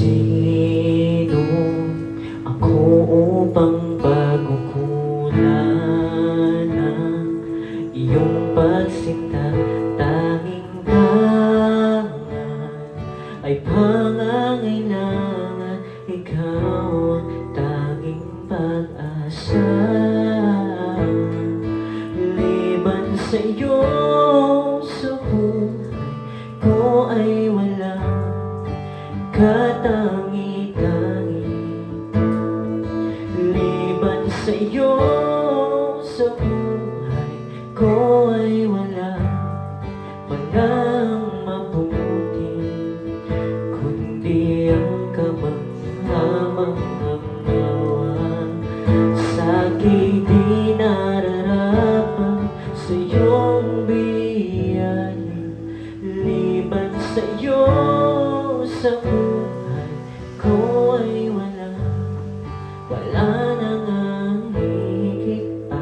Sino ako upang pagkukunan ng iyong pagsinta? Tanging tangan ay pangangailangan, ikaw ang tanging pag-asa. Liban sa'yo sa buhay ko ay walang katangi-tangi. Liban sa'yo sa buhay ko ay walang mabuti, kundi ang kamangha-mangha sa'kin di nararapat sa iyong biyaya. Liban sa'yo sa buhay ko ay wala nang ang higit pa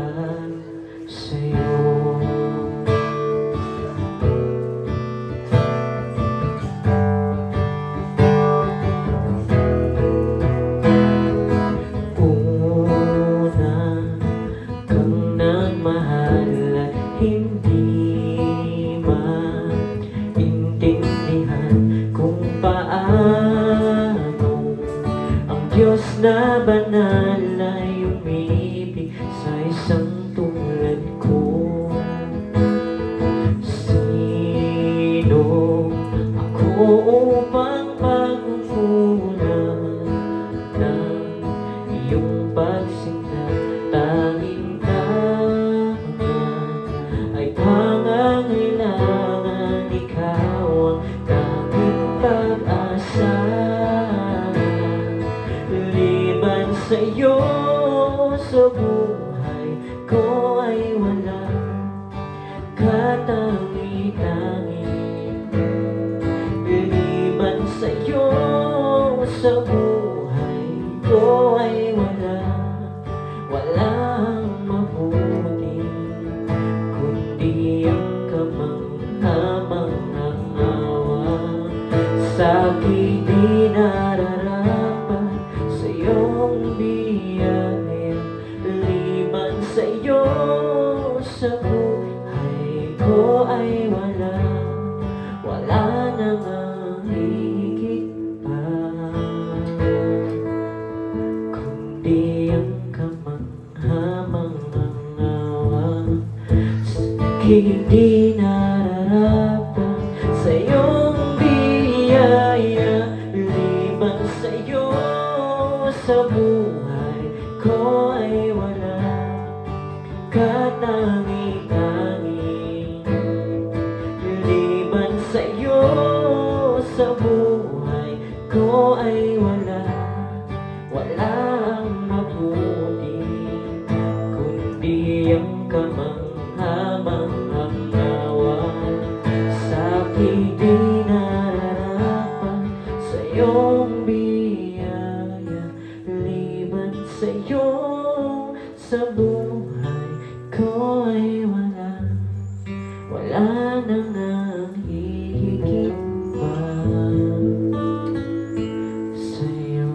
sa'yo. Una kang nagmahal at hindi maintindihan kung paano ang Diyos na banal ay umibig sa isang tulad ko. Sino ako upang pagkukunan ng iyong pagsinta? Tanging tangan ay pangangailangan, ikaw ang tanging pag-asa. Liban sa'yo sa buhay ko ay walang katangi-tangi. Liban sa'yo sa buhay ko ay walang mabuti, kundi ang kamangha-mangha sa'kin di nararapat sa iyong biyaya. Liban sa'yo sa buhay ko ay wala nang ang higit pa, kundi ang kamangha-mangha sa'kin di nararapat sa iyong biyaya. Liban sa'yo sa buhay ko ay wala katangi-tangi. Liban sa'yo sa buhay ko ay walang mabuti, kundi ang kamangha-mangha sa'kin di nararapat sa iyong biyaya. Liban sa'yo sa buhay ko ay wala nang ang higit pa sa'yo.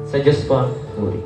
Sa Diyos po ang puri.